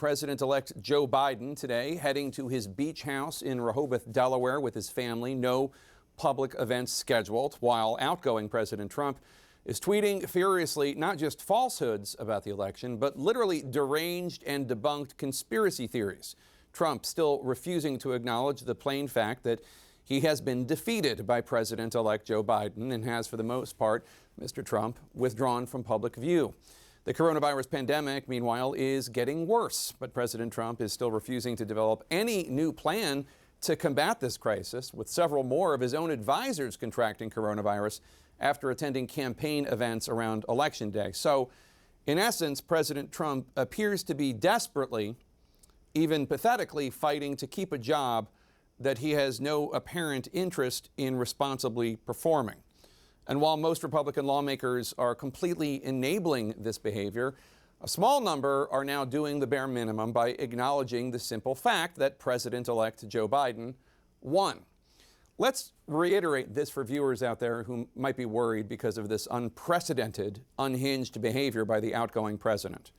President-elect Joe Biden today heading to his beach house in Rehoboth, Delaware with his family. No public events scheduled, while outgoing President Trump is tweeting furiously not just falsehoods about the election, but literally deranged and debunked conspiracy theories. Trump still refusing to acknowledge the plain fact that he has been defeated by President-elect Joe Biden and has, for the most part, Mr. Trump, withdrawn from public view. The coronavirus pandemic, meanwhile, is getting worse, but President Trump is still refusing to develop any new plan to combat this crisis, with several more of his own advisors contracting coronavirus after attending campaign events around Election Day. So, in essence, President Trump appears to be desperately, even pathetically, fighting to keep a job that he has no apparent interest in responsibly performing. And while most Republican lawmakers are completely enabling this behavior, a small number are now doing the bare minimum by acknowledging the simple fact that President-elect Joe Biden won. Let's reiterate this for viewers out there who might be worried because of this unprecedented, unhinged behavior by the outgoing president.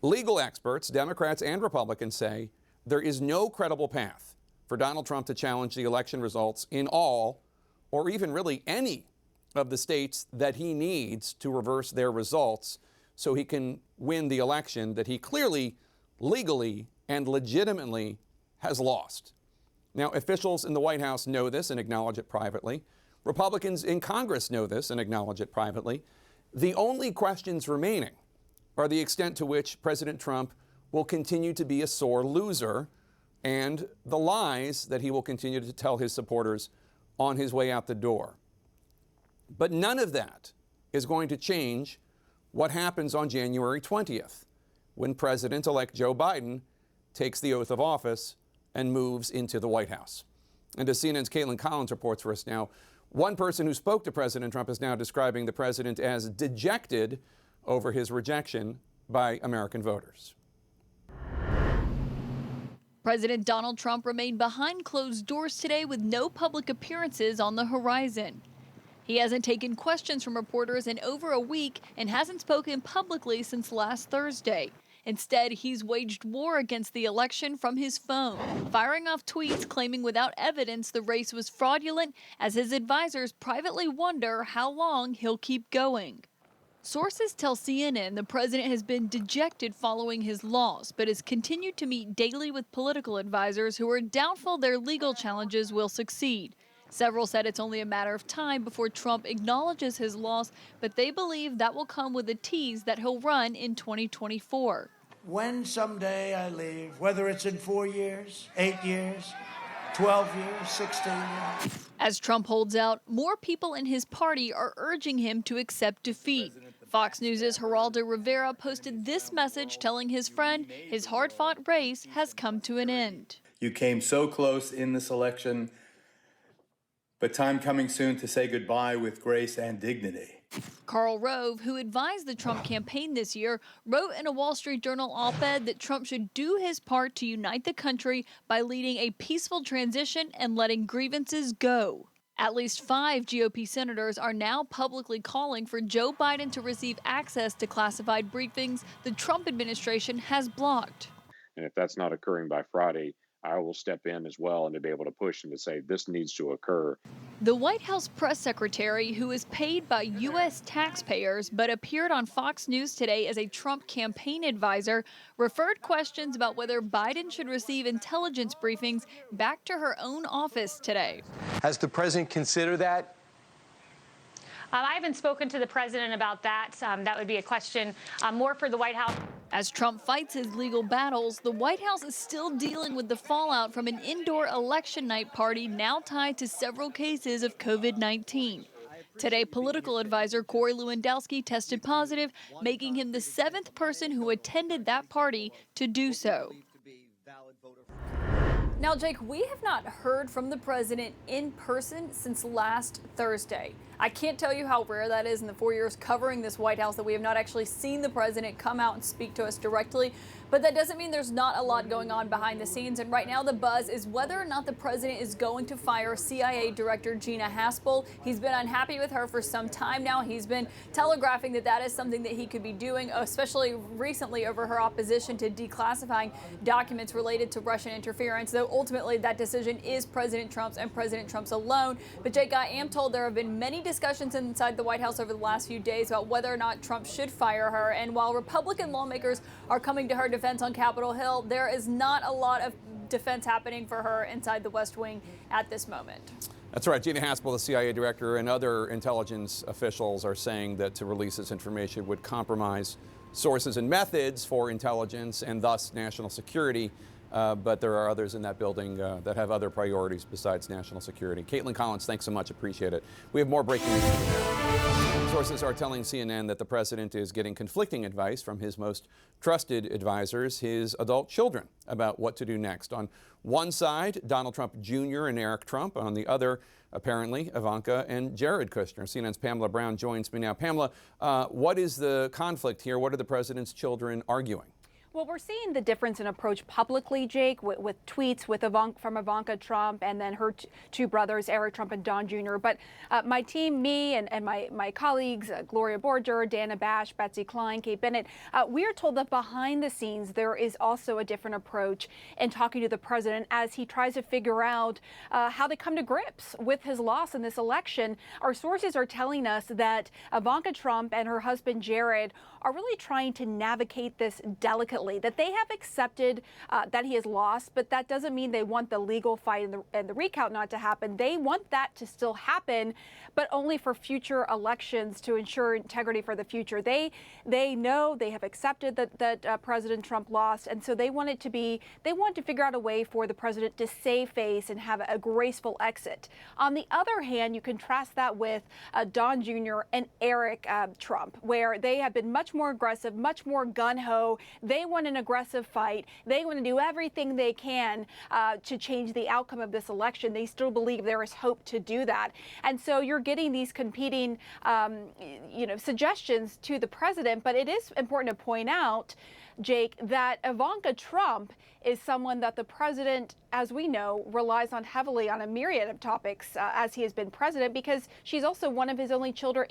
Legal experts, Democrats and Republicans, say there is no credible path for Donald Trump to challenge the election results in all, or even really any, of the states that he needs to reverse their results so he can win the election that he clearly, legally, and legitimately has lost. Now, officials in the White House know this and acknowledge it privately. Republicans in Congress know this and acknowledge it privately. The only questions remaining are the extent to which President Trump will continue to be a sore loser and the lies that he will continue to tell his supporters on his way out the door. But none of that is going to change what happens on January 20th, when President-elect Joe Biden takes the oath of office and moves into the White House. And as CNN's Caitlin Collins reports for us now, one person who spoke to President Trump is now describing the president as dejected over his rejection by American voters. President Donald Trump remained behind closed doors today with no public appearances on the horizon. He hasn't taken questions from reporters in over a week and hasn't spoken publicly since last Thursday. Instead, he's waged war against the election from his phone, firing off tweets claiming without evidence the race was fraudulent, as his advisors privately wonder how long he'll keep going. Sources tell CNN the president has been dejected following his loss, but has continued to meet daily with political advisors who are doubtful their legal challenges will succeed. Several said it's only a matter of time before Trump acknowledges his loss, but they believe that will come with a tease that he'll run in 2024. When someday I leave, whether it's in 4 years, 8 years, 12 years, 16 years. As Trump holds out, more people in his party are urging him to accept defeat. Fox News' Geraldo Rivera posted this message telling his friend his hard-fought race has come to an end. You came so close in this election, but time coming soon to say goodbye with grace and dignity. Karl Rove, who advised the Trump campaign this year, wrote in a Wall Street Journal op-ed that Trump should do his part to unite the country by leading a peaceful transition and letting grievances go. At least 5 GOP senators are now publicly calling for Joe Biden to receive access to classified briefings the Trump administration has blocked. And if that's not occurring by Friday, I will step in as well and to be able to push and to say this needs to occur. The White House press secretary, who is paid by U.S. taxpayers but appeared on Fox News today as a Trump campaign advisor, referred questions about whether Biden should receive intelligence briefings back to her own office today. Has the president considered that? I haven't spoken to the president about that. That would be a question more for the White House. As Trump fights his legal battles, the White House is still dealing with the fallout from an indoor election night party now tied to several cases of COVID-19. Today, political advisor Corey Lewandowski tested positive, making him the 7th person who attended that party to do so. Now, Jake, we have not heard from the president in person since last Thursday. I can't tell you how rare that is in the 4 years covering this White House that we have not actually seen the president come out and speak to us directly. But that doesn't mean there's not a lot going on behind the scenes. And right now the buzz is whether or not the president is going to fire CIA Director Gina Haspel. He's been unhappy with her for some time now. He's been telegraphing that that is something that he could be doing, especially recently over her opposition to declassifying documents related to Russian interference, though ultimately that decision is President Trump's and President Trump's alone. But Jake, I am told there have been many discussions inside the White House over the last few days about whether or not Trump should fire her. And while Republican lawmakers are coming to her defense on Capitol Hill, there is not a lot of defense happening for her inside the West Wing at this moment. That's right. Gina Haspel, the CIA director, and other intelligence officials are saying that to release this information would compromise sources and methods for intelligence and thus national security. But there are others in that building that have other priorities besides national security. Caitlin Collins, thanks so much. Appreciate it. We have more breaking news now. Sources are telling CNN that the president is getting conflicting advice from his most trusted advisors, his adult children, about what to do next. On one side, Donald Trump Jr. and Eric Trump. On the other, apparently, Ivanka and Jared Kushner. CNN's Pamela Brown joins me now. Pamela, what is the conflict here? What are the president's children arguing? Well, we're seeing the difference in approach publicly, Jake, with tweets from Ivanka Trump and then her two brothers, Eric Trump and Don Jr. But my team, me and my colleagues, Gloria Borger, Dana Bash, Betsy Klein, Kate Bennett, we are told that behind the scenes there is also a different approach in talking to the president as he tries to figure out how to come to grips with his loss in this election. Our sources are telling us that Ivanka Trump and her husband Jared are really trying to navigate this delicately, that they have accepted that he has lost, but that doesn't mean they want the legal fight and the recount not to happen. They want that to still happen, but only for future elections to ensure integrity for the future. They know they have accepted that President Trump lost, and so they want to figure out a way for the president to save face and have a graceful exit. On the other hand, you contrast that with Don Jr. and Eric Trump, where they have been much more aggressive, much more gun-ho. They want an aggressive fight. They want to do everything they can to change the outcome of this election. They still believe there is hope to do that. And so you're getting these competing, suggestions to the president. But it is important to point out, Jake, that Ivanka Trump is someone that the president, as we know, relies on heavily on a myriad of topics as he has been president, because she's also one of his only children,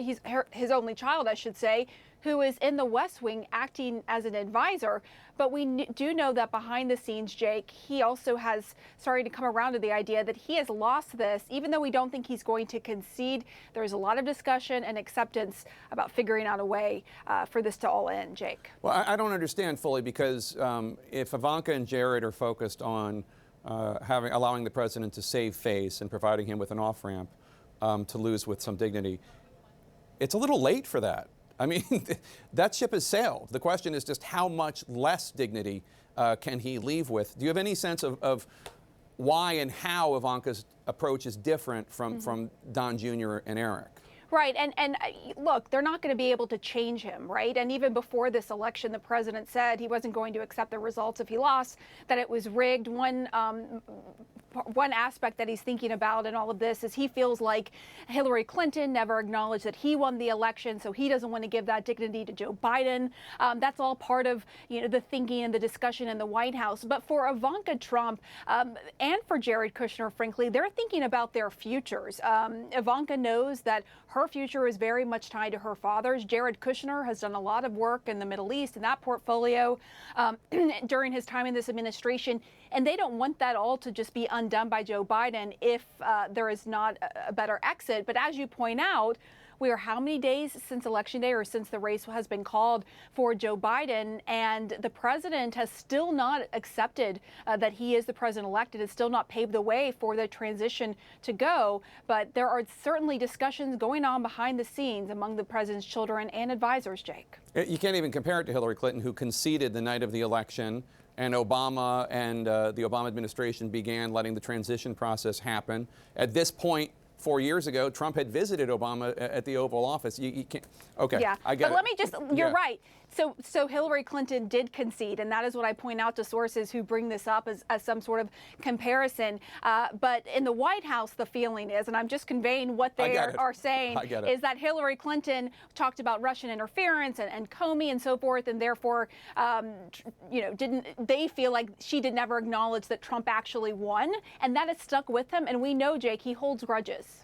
his only child, I should say, who is in the West Wing acting as an advisor. But we do know that behind the scenes, Jake, he also has started to come around to the idea that he has lost this, even though we don't think he's going to concede. There's a lot of discussion and acceptance about figuring out a way for this to all end, Jake. Well, I don't understand fully, because if Ivanka and Jared are focused on allowing the president to save face and providing him with an off-ramp to lose with some dignity, it's a little late for that. I mean, that ship has sailed. The question is just how much less dignity can he leave with? Do you have any sense of why and how Ivanka's approach is different from Don Jr. and Eric? Right. And look, they're not going to be able to change him, right? And even before this election, the president said he wasn't going to accept the results if he lost, that it was rigged. One aspect that he's thinking about in all of this is he feels like Hillary Clinton never acknowledged that he won the election, so he doesn't want to give that dignity to Joe Biden. That's all part of the thinking and the discussion in the White House. But for Ivanka Trump and for Jared Kushner, frankly, they're thinking about their futures. Ivanka knows that her future is very much tied to her father's. Jared Kushner has done a lot of work in the Middle East in that portfolio during his time in this administration. And they don't want that all to just be undone by Joe Biden if there is not a better exit. But as you point out, we are how many days since Election Day, or since the race has been called for Joe Biden, and the president has still not accepted that he is the president-elect. It has still not paved the way for the transition to go. But there are certainly discussions going on behind the scenes among the president's children and advisors, Jake. You can't even compare it to Hillary Clinton, who conceded the night of the election, and Obama and the Obama administration began letting the transition process happen. At this point, 4 years ago, Trump had visited Obama at the Oval Office. You can't. Okay, yeah, I get but it. let me just. You're right. So Hillary Clinton did concede, and that is what I point out to sources who bring this up as some sort of comparison. But in the White House, the feeling is, and I'm just conveying what they are saying, is that Hillary Clinton talked about Russian interference and Comey and so forth, and therefore, they feel like she did never acknowledge that Trump actually won, and that has stuck with him. And we know, Jake, he holds grudges.